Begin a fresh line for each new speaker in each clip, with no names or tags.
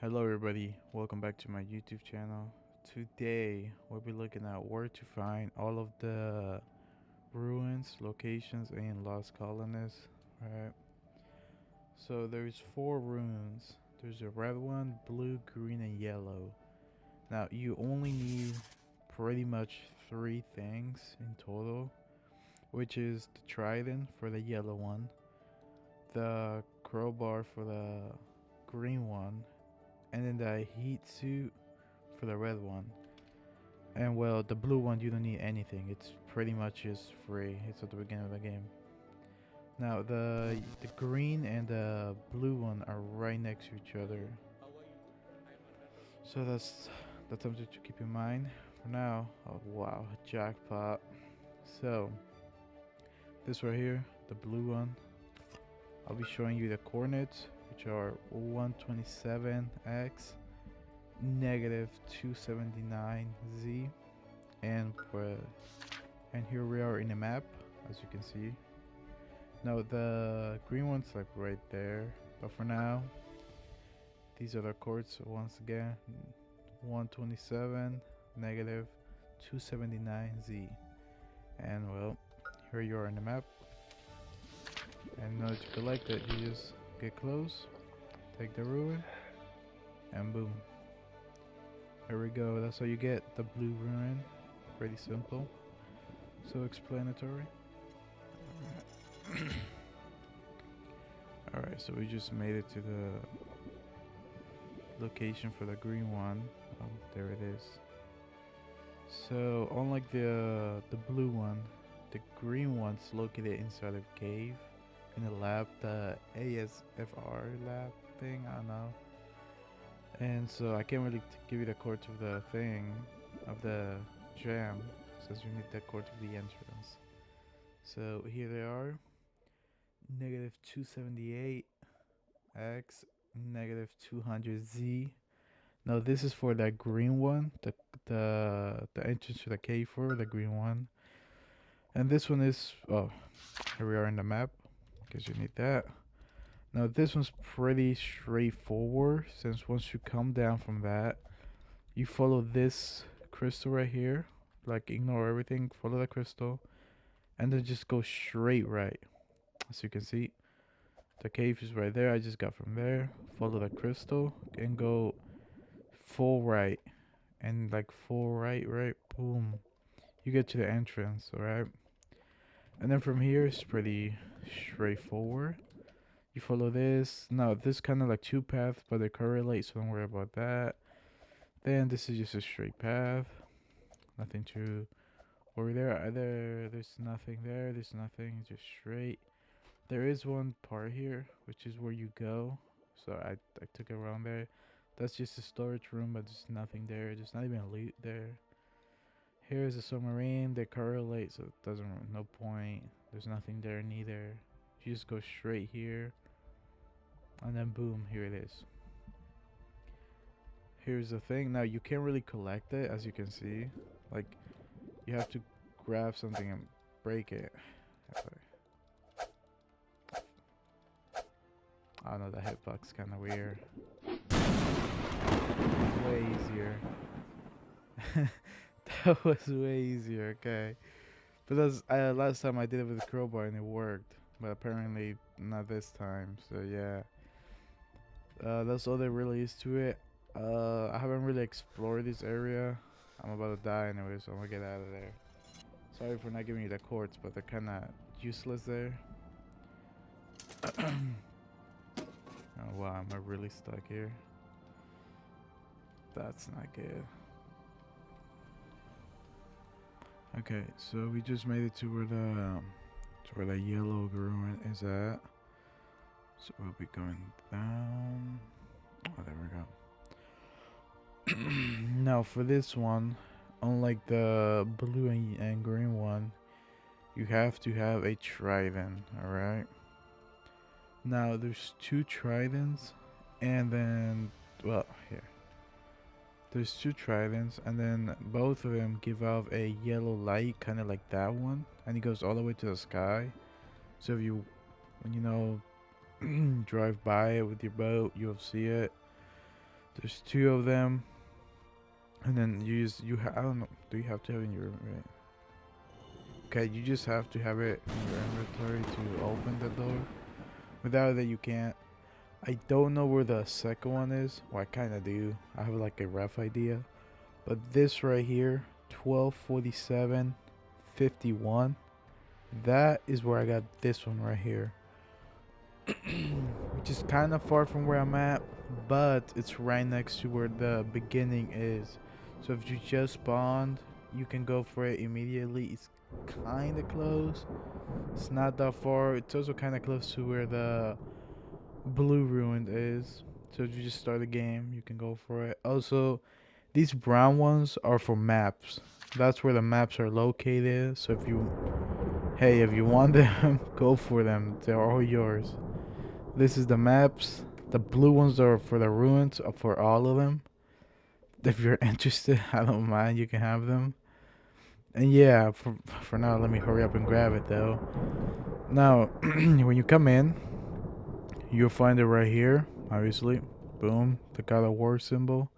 Hello everybody, welcome back to my YouTube channel. Today we'll be looking at where to find all of the ruins, locations, and lost colonists. Right. So there's four ruins. There's a red one, blue, green, and yellow. Now you only need pretty much three things in total, which is the trident for the yellow one, the crowbar for the green one, and then the heat suit for the red one. And well, the blue one you don't need anything. It's pretty much just free. It's at the beginning of the game. Now the green and the blue one are right next to each other. So that's something to keep in mind. For now, oh wow, jackpot. So this right here, the blue one, I'll be showing you the coordinates, which are 127x, negative 279z, and here we are in the map, as you can see. Now the green one's like right there, but for now, these are the chords once again. 127, negative 279z, and well, here you are in the map. And in order to collect it, you just get close, take the ruin, and boom. Here we go. That's how you get the blue ruin. Pretty simple. So explanatory. Alright, so we just made it to the location for the green one. Oh, there it is. So unlike the blue one, the green one's located inside of a cave in a lab, the ASFR lab thing, I don't know. And so I can't really give you the codes of the thing, of the jam, since you need the code of the entrance. So here they are. Negative 278 x, negative 200z. Now this is for that green one, the entrance to the cave for the green one. And this one is, oh, here we are in the map, because you need that. Now this one's pretty straightforward, since once you come down from that, you follow this crystal right here, like ignore everything, follow the crystal, and then just go straight right. As you can see, the cave is right there. I just got from there, follow the crystal, and go full right, and like full right, right, boom, you get to the entrance. All right, and then from here it's pretty straightforward. You follow this. Now this kind of like two paths, but they correlate, so don't worry about that. Then this is just a straight path, nothing to worry there. Either there's nothing there, there's nothing, it's just straight. There is one part here, which is where you go. So I took it around there. That's just a storage room, but there's nothing there. There's not even loot there. Here's a submarine. They correlate, so it doesn't, no point. There's nothing there neither. You just go straight here, and then boom, here it is. Here's the thing. Now you can't really collect it, as you can see. Like, you have to grab something and break it. I don't know, the hitbox kind of weird. Way easier. That was way easier, okay. But that's last time I did it with a crowbar and it worked. But apparently not this time, so yeah. That's all there really is to it. I haven't really explored this area. I'm about to die anyway, so I'm gonna get out of there. Sorry for not giving you the coordinates, but they're kinda useless there. Oh wow, am I really stuck here? That's not good. Okay, so we just made it to where the yellow ruin is at. So we'll be going down. Oh, there we go. Now for this one, unlike the blue and green one, you have to have a trident, alright? Now there's two tridents, and then, well, here. There's two tridents, and then both of them give off a yellow light, kind of like that one, and it goes all the way to the sky. So if you, when you know, drive by it with your boat, you'll see it. There's two of them, and then I don't know. Do you have to have it in your right? Okay, you just have to have it in your inventory to open the door. Without that, you can't. I don't know where the second one is. Well, I kind of do. I have like a rough idea. But this right here, 124751. That is where I got this one right here. Which is kind of far from where I'm at, but it's right next to where the beginning is. So if you just spawned, you can go for it immediately. It's kind of close. It's not that far. It's also kind of close to where the blue ruined is. So if you just start the game, you can go for it. Also, these brown ones are for maps. That's where the maps are located. So if you want them, go for them. They're all yours. This is the maps. The blue ones are for the ruins, for all of them. If you're interested, I don't mind. You can have them. And yeah, for now, let me hurry up and grab it though. Now, when you come in, you'll find it right here. Obviously, boom, the God of War symbol.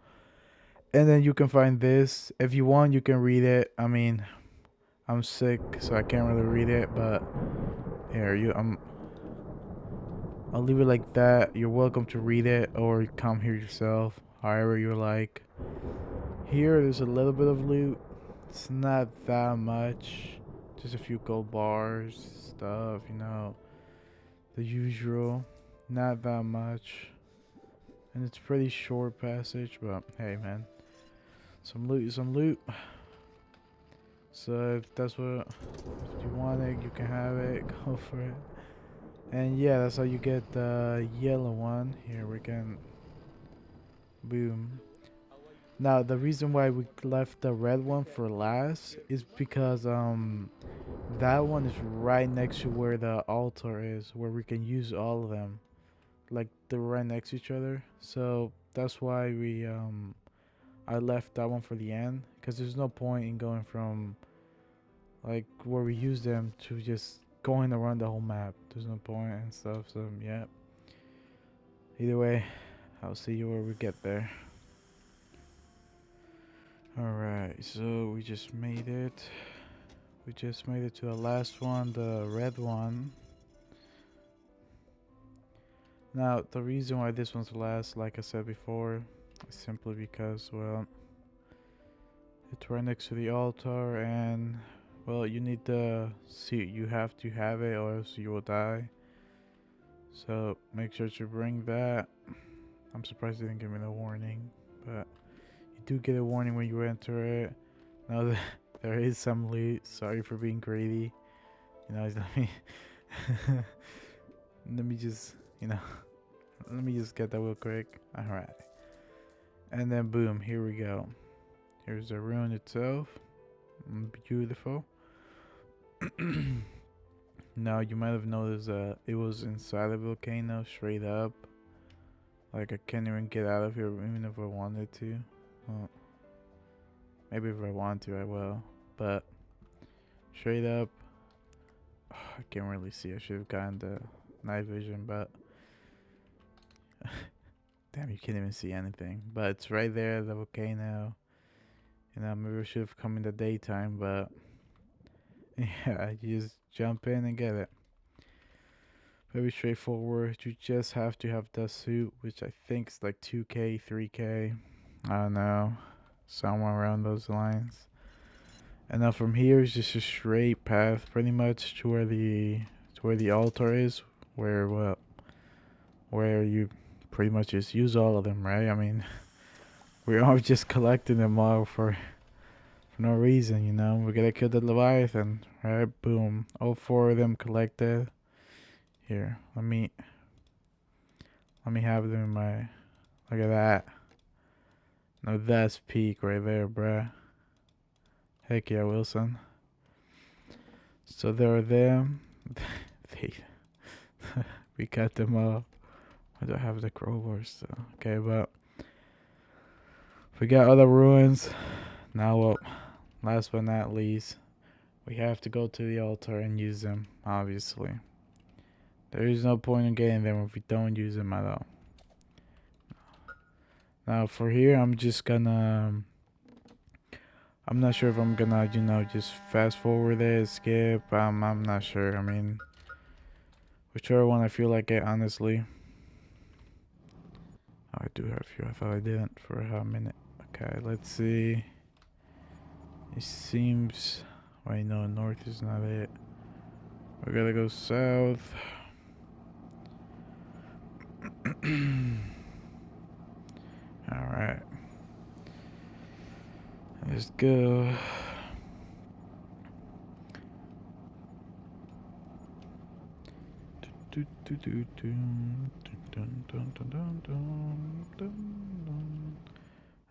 And then you can find this. If you want, you can read it. I mean, I'm sick, so I can't really read it. But here, I'll leave it like that. You're welcome to read it or come here yourself, however you like. Here, there's a little bit of loot. It's not that much. Just a few gold bars, stuff, the usual. Not that much. And it's pretty short passage, but hey, man. Some loot is some loot. So if you want it, you can have it. Go for it. And yeah, that's how you get the yellow one. Here we can, boom. Now the reason why we left the red one for last is because that one is right next to where the altar is, where we can use all of them. Like they're right next to each other. So that's why I left that one for the end, because there's no point in going from like where we use them to just going around the whole map. There's no point and stuff. So yeah. Either way, I'll see you where we get there. Alright, so we just made it. We just made it to the last one, the red one. Now, the reason why this one's last, like I said before, is simply because, well, it's right next to the altar, and, well, you need the suit. You have to have it, or else you will die. So, make sure to bring that. I'm surprised they didn't give me the warning, but you do get a warning when you enter it. Now, there is some loot. Sorry for being greedy. Let me, let me just, let me just get that real quick. Alright. And then boom, here we go. Here's the rune itself. Beautiful. Now you might have noticed that it was inside a volcano straight up. Like I can't even get out of here even if I wanted to. Well, maybe if I want to I will. But straight up, I can't really see. I should have gotten the night vision, but damn, you can't even see anything. But it's right there, the volcano. Maybe I should have come in the daytime, but yeah, you just jump in and get it. Very straightforward. You just have to have the suit, which I think is like 2k, 3k. I don't know, somewhere around those lines. And now from here is just a straight path, pretty much to where the altar is, where you pretty much just use all of them, right? I mean, we are just collecting them all for no reason, we gotta kill the Leviathan, right? Boom, all four of them collected. Here, let me have them in my, look at that. Now that's peak right there, bruh. Heck yeah, Wilson. So there are them. We cut them off. I don't have the crowbar still. Okay, but we got other ruins. Now, well, last but not least, we have to go to the altar and use them, obviously. There is no point in getting them if we don't use them at all. Now for here, I'm just gonna. I'm not sure if I'm gonna, just fast forward it, skip. I'm not sure. I mean, whichever one I feel like it, honestly. Oh, I do have you. I thought I didn't for a minute. Okay, let's see. It seems. Wait, no, north is not it. We gotta go south. Alright. Let's go.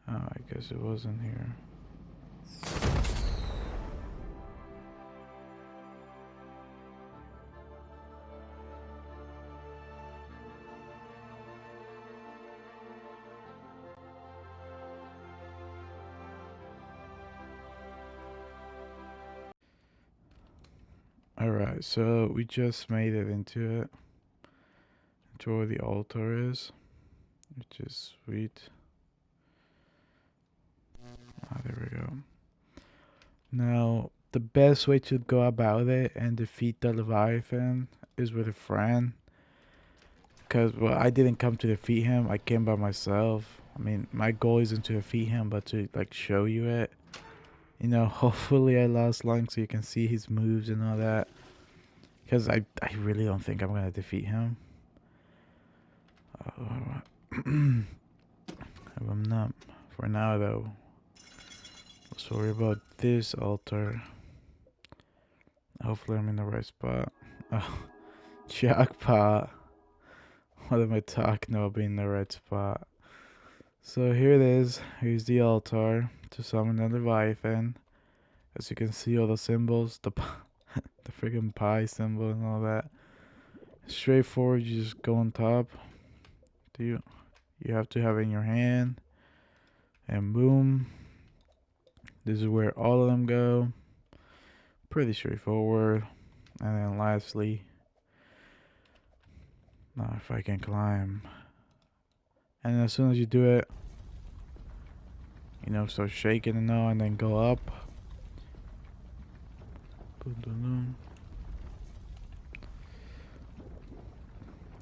Oh, I guess it wasn't here. Alright, so we just made it into it. To where the altar is. Which is sweet. Ah, there we go. Now, the best way to go about it and defeat the Leviathan is with a friend. Because, well, I didn't come to defeat him. I came by myself. I mean, my goal isn't to defeat him, but to, like, show you it. Hopefully I last long so you can see his moves and all that. Because I really don't think I'm going to defeat him. If I'm not. For now, though. Let's worry about this altar. Hopefully I'm in the right spot. Oh, jackpot. What am I talking about being in the right spot? So here it is. Here's the altar to summon the Leviathan. As you can see, all the symbols, the freaking pie symbol and all that. Straightforward. You just go on top. You have to have it in your hand, and boom. This is where all of them go. Pretty straightforward. And then lastly, now if I can climb. And as soon as you do it, start shaking and then go up.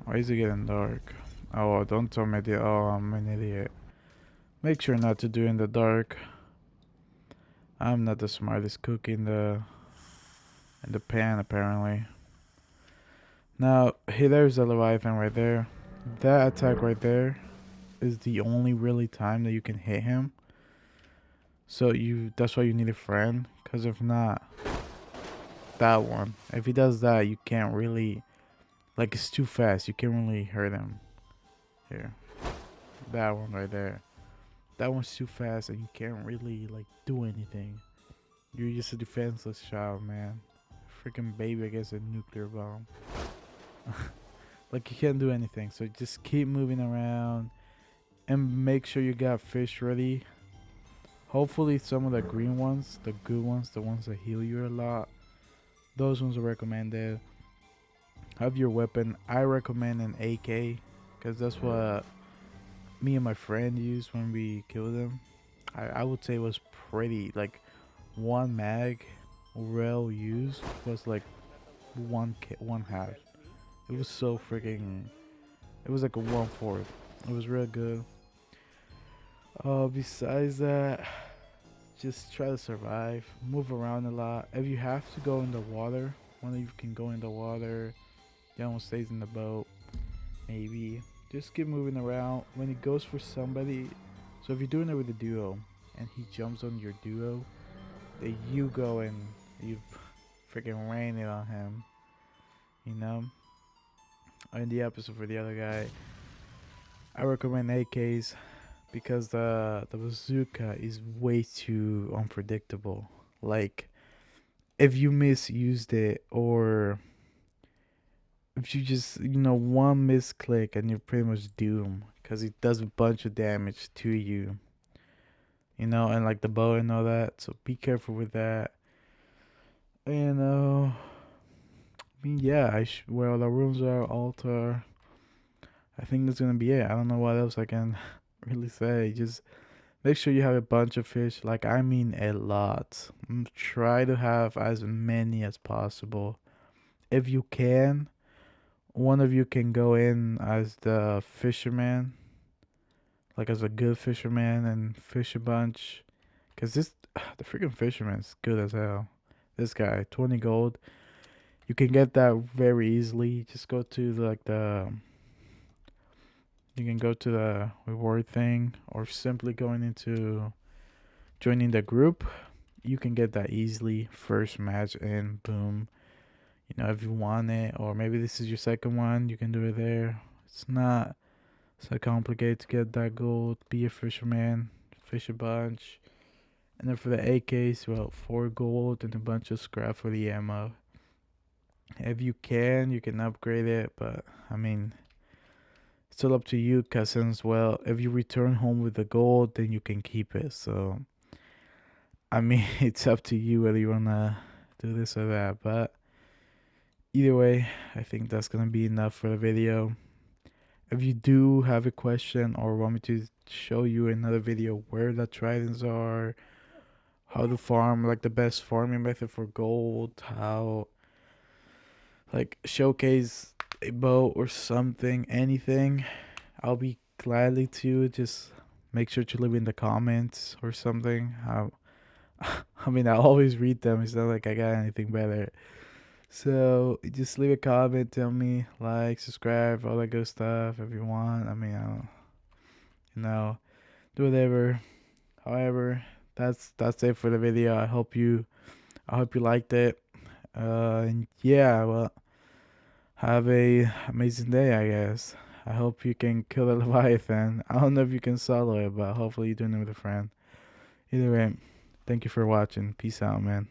Why is it getting dark? Oh, don't tell me I'm an idiot. Make sure not to do in the dark. I'm not the smartest cook in the pan, apparently. Now, hey, there's the Leviathan right there. That attack right there is the only really time that you can hit him. So that's why you need a friend. Because if not, that one. If he does that, you can't really, like, it's too fast. You can't really hurt him. Here. That one right there. That one's too fast and you can't really, like, do anything. You're just a defenseless child, man. Freaking baby against a nuclear bomb. Like, you can't do anything. So just keep moving around and make sure you got fish ready. Hopefully some of the green ones, the good ones, the ones that heal you a lot, those ones are recommended. Have your weapon. I recommend an AK because that's what me and my friend used when we killed him. I would say it was pretty, like, one mag well used was like one half. It was so freaking. It was like a 1/4. It was real good. Besides that, just try to survive. Move around a lot. If you have to go in the water, one of you can go in the water. The other one stays in the boat. Maybe. Just keep moving around. When it goes for somebody, so if you're doing it with a duo, and he jumps on your duo, then you go and you freaking rain it on him. In the episode for the other guy, I recommend AKs because the bazooka is way too unpredictable. Like, if you misused it, or if you just one misclick and you're pretty much doomed because it does a bunch of damage to you. And like the bow and all that. So be careful with that. And I mean, yeah, where all the rooms are, altar. I think that's gonna be it. I don't know what else I can really say. Just make sure you have a bunch of fish. Like, I mean, a lot. Try to have as many as possible. If you can, one of you can go in as the fisherman, like as a good fisherman and fish a bunch. Cause this, the freaking fisherman's good as hell. This guy, 20 gold. You can get that very easily. Just go to you can go to the reward thing or simply going into joining the group. You can get that easily. First match and boom. You know, if you want it, or maybe this is your second one, you can do it there. It's not so complicated to get that gold. Be a fisherman, fish a bunch. And then for the AKs, well, 4 gold and a bunch of scrap for the ammo. If you can upgrade it, but I mean, it's all up to you, cousins. Well, if you return home with the gold, then you can keep it. So, I mean, it's up to you whether you wanna do this or that. But either way, I think that's gonna be enough for the video. If you do have a question or want me to show you another video where the tridents are, how to farm, like the best farming method for gold, how like showcase a boat or something, anything, I'll be gladly to. Just make sure to leave in the comments or something. I mean, I always read them. It's not like I got anything better. So just leave a comment, tell me, like, subscribe, all that good stuff if you want. I mean, I don't, you know, do whatever. However, that's it for the video. I hope you liked it. And yeah, well, have a amazing day, I guess. I hope you can kill the Leviathan. I don't know if you can solo it, but hopefully you're doing it with a friend. Either way, thank you for watching. Peace out, man.